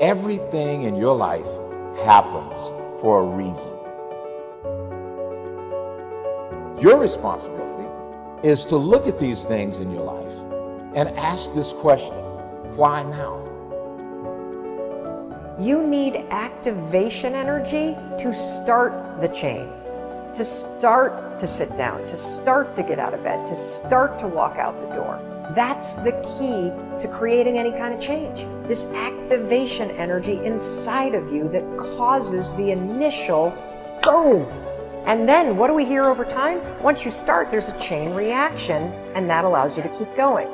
Everything in your life happens for a reason. Your responsibility is to look at these things in your life and ask this question, why now? You need activation energy to start the chain, to start to sit down, to start to get out of bed, to start to walk out the door. That's the key to creating any kind of change. This activation energy inside of you that causes the initial boom. And then what do we hear over time? Once you start, there's a chain reaction, and that allows you to keep going.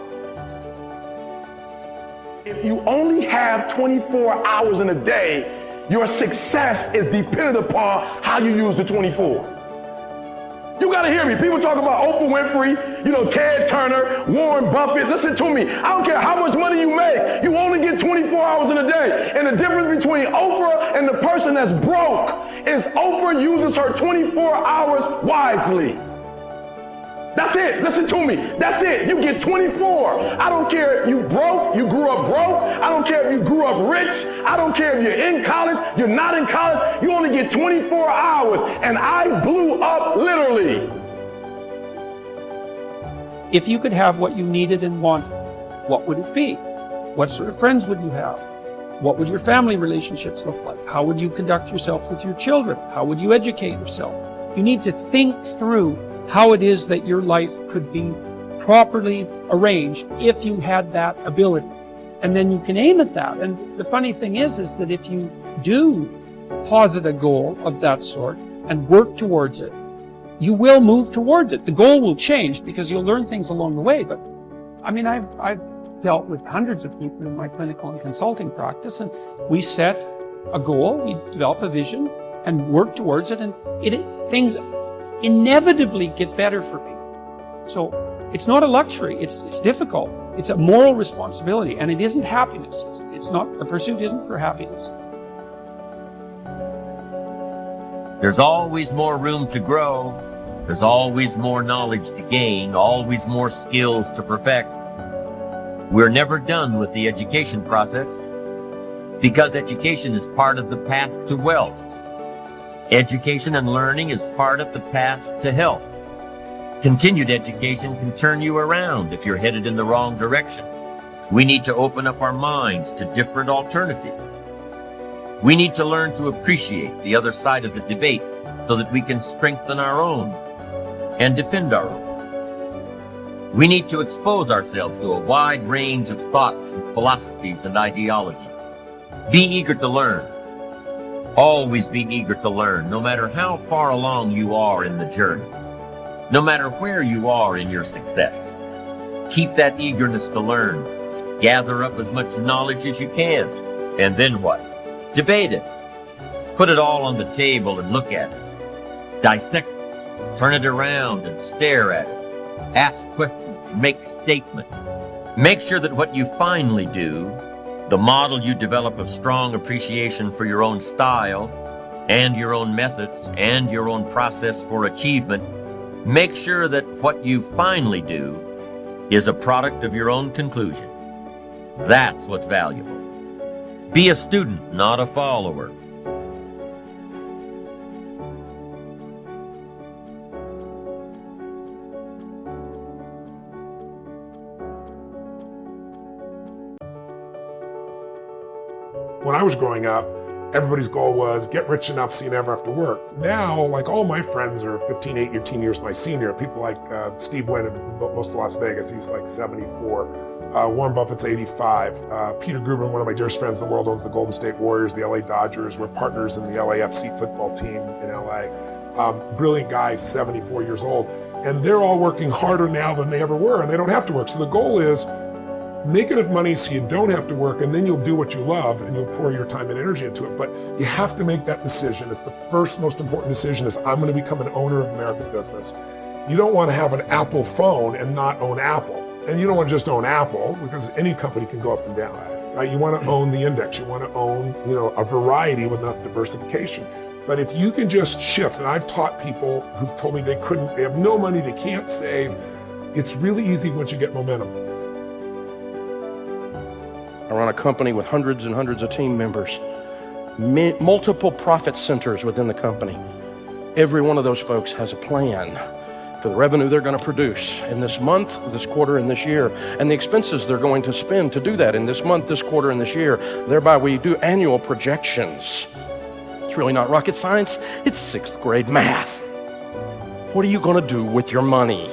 If you only have 24 hours in a day, your success is dependent upon how you use the 24. You gotta hear me. People talk about Oprah Winfrey, Ted Turner, Warren Buffett. Listen to me. I don't care how much money you make. You only get 24 hours in a day. And the difference between Oprah and the person that's broke is Oprah uses her 24 hours wisely. That's it. Listen to me. That's it. You get 24. I don't care if you broke, you grew up broke. I don't care if you grew up rich. I don't care if you're in college, you're not in college. You only get 24 hours. And I blew up literally. If you could have what you needed and wanted, what would it be? What sort of friends would you have? What would your family relationships look like? How would you conduct yourself with your children? How would you educate yourself? You need to think through how it is that your life could be properly arranged if you had that ability. And then you can aim at that. And the funny thing is that if you do posit a goal of that sort and work towards it, you will move towards it. The goal will change because you'll learn things along the way. But I mean, I've dealt with hundreds of people in my clinical and consulting practice, and we set a goal, we develop a vision and work towards it, and things inevitably get better for people. So it's not a luxury, it's difficult. It's a moral responsibility, and it isn't happiness. It's not, the pursuit isn't for happiness. There's always more room to grow. There's always more knowledge to gain, always more skills to perfect. We're never done with the education process because education is part of the path to wealth. Education and learning is part of the path to health. Continued education can turn you around if you're headed in the wrong direction. We need to open up our minds to different alternatives. We need to learn to appreciate the other side of the debate so that we can strengthen our own and defend our own. We need to expose ourselves to a wide range of thoughts and philosophies and ideologies. Be eager to learn. Always be eager to learn, no matter how far along you are in the journey, no matter where you are in your success. Keep that eagerness to learn. Gather up as much knowledge as you can. And then what? Debate it. Put it all on the table and look at it. Dissect it. Turn it around and stare at it. Ask questions. Make statements. Make sure that what you finally do, the model you develop of strong appreciation for your own style and your own methods and your own process for achievement, make sure that what you finally do is a product of your own conclusion. That's what's valuable. Be a student, not a follower. When I was growing up, everybody's goal was get rich enough so you never have to work. Now, like all my friends are 15, 18 years my senior. People like Steve Wynn in most of Las Vegas, he's like 74. Warren Buffett's 85. Peter Gruber, one of my dearest friends in the world, owns the Golden State Warriors, the LA Dodgers. We're partners in the LAFC football team in LA. Brilliant guy, 74 years old. And they're all working harder now than they ever were, and they don't have to work. So the goal is make enough money so you don't have to work, and then you'll do what you love and you'll pour your time and energy into it. But you have to make that decision. It's the first most important decision is I'm going to become an owner of American business. You don't want to have an Apple phone and not own Apple. And you don't want to just own Apple because any company can go up and down. Right? You want to own the index. You want to own, a variety with enough diversification. But if you can just shift, and I've taught people who've told me they have no money, they can't save. It's really easy once you get momentum. I run a company with hundreds and hundreds of team members, multiple profit centers within the company. Every one of those folks has a plan for the revenue they're going to produce in this month, this quarter, and this year, and the expenses they're going to spend to do that in this month, this quarter, and this year. Thereby, we do annual projections. It's really not rocket science. It's 6th grade math. What are you going to do with your money?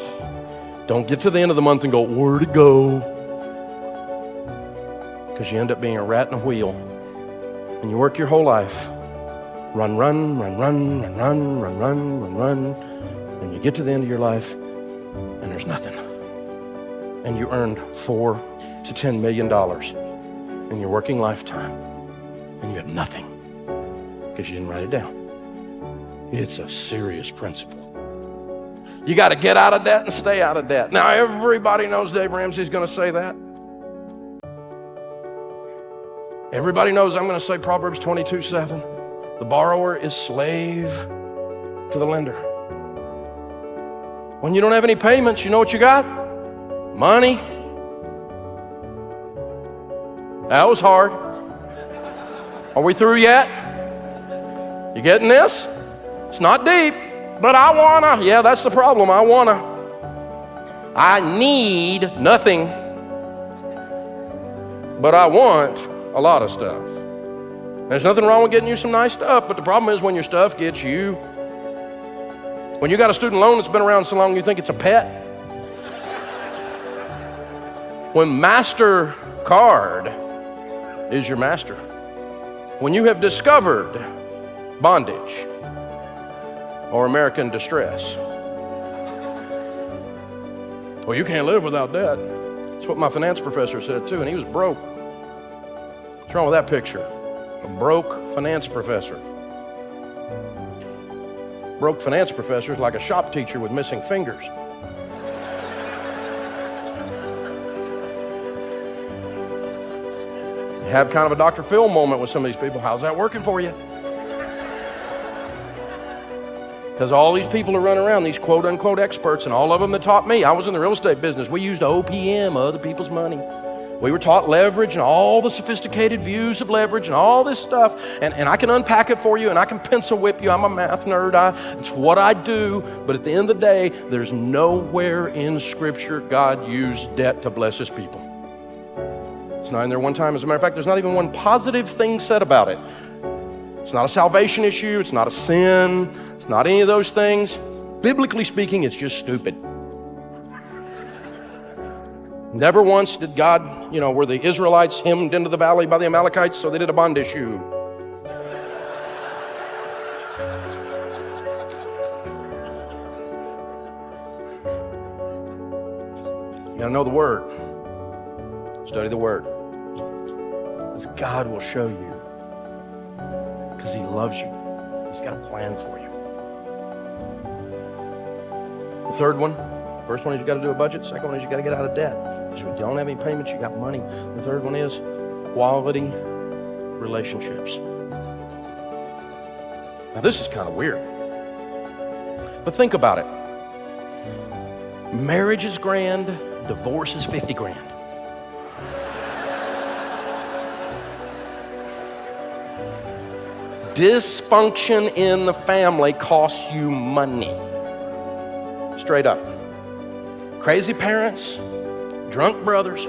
Don't get to the end of the month and go, where'd it go? Because you end up being a rat in a wheel. And you work your whole life. Run, run, run, run, run, run, run, run, run, run. And you get to the end of your life and there's nothing. And you earned $4 to $10 million in your working lifetime. And you have nothing because you didn't write it down. It's a serious principle. You got to get out of debt and stay out of debt. Now, everybody knows Dave Ramsey's going to say that. Everybody knows I'm going to say Proverbs 22:7. The borrower is slave to the lender. When you don't have any payments, you know what you got? Money. That was hard. Are we through yet? You getting this? It's not deep, but I wanna. Yeah, that's the problem. I wanna. I need nothing, but I want a lot of stuff. There's nothing wrong with getting you some nice stuff, but the problem is when your stuff gets you. When you got a student loan that's been around so long you think it's a pet. When MasterCard is your master. When you have discovered bondage or American distress. Well, you can't live without debt. That's what my finance professor said too, and he was broke. What's wrong with that picture? A broke finance professor. Broke finance professor is like a shop teacher with missing fingers. You have kind of a Dr. Phil moment with some of these people. How's that working for you? Because all these people who run around, these quote unquote experts, and all of them that taught me, I was in the real estate business. We used OPM, other people's money. We were taught leverage and all the sophisticated views of leverage and all this stuff. And I can unpack it for you and I can pencil whip you. I'm a math nerd. It's what I do. But at the end of the day, there's nowhere in Scripture God used debt to bless His people. It's not in there one time. As a matter of fact, there's not even one positive thing said about it. It's not a salvation issue. It's not a sin. It's not any of those things. Biblically speaking, it's just stupid. Never once did God, were the Israelites hemmed into the valley by the Amalekites, so they did a bond issue. You gotta know the Word. Study the Word. Because God will show you. Because He loves you. He's got a plan for you. The third one. First one is you got to do a budget. Second one is you got to get out of debt. Because if you don't have any payments, you got money. The third one is quality relationships. Now this is kind of weird. But think about it. Marriage is grand. Divorce is 50 grand. Dysfunction in the family costs you money. Straight up. Crazy parents, drunk brothers.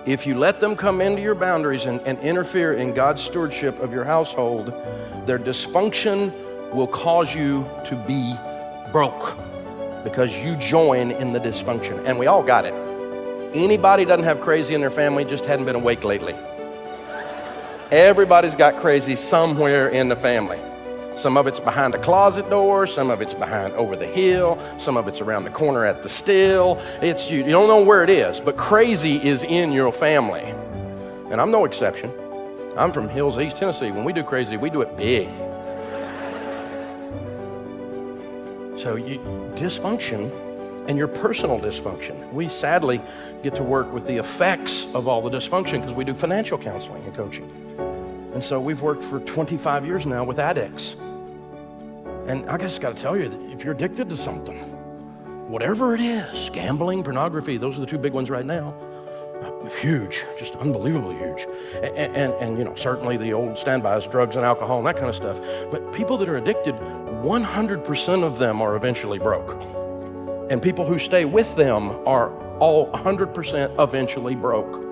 If you let them come into your boundaries and interfere in God's stewardship of your household, their dysfunction will cause you to be broke because you join in the dysfunction. And we all got it. Anybody doesn't have crazy in their family just hadn't been awake lately. Everybody's got crazy somewhere in the family. Some of it's behind a closet door, some of it's behind over the hill, some of it's around the corner at the still. You don't know where it is, but crazy is in your family. And I'm no exception. I'm from Hills, East Tennessee. When we do crazy, we do it big. So dysfunction and your personal dysfunction. We sadly get to work with the effects of all the dysfunction because we do financial counseling and coaching. And so we've worked for 25 years now with addicts. And I just got to tell you that if you're addicted to something, whatever it is, gambling, pornography, those are the two big ones right now. huge, just unbelievably huge. And you know, certainly the old standbys, drugs and alcohol and that kind of stuff. But people that are addicted, 100% of them are eventually broke. And people who stay with them are all 100% eventually broke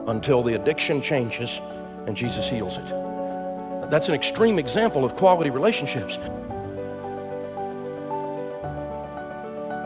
until the addiction changes and Jesus heals it. That's an extreme example of quality relationships.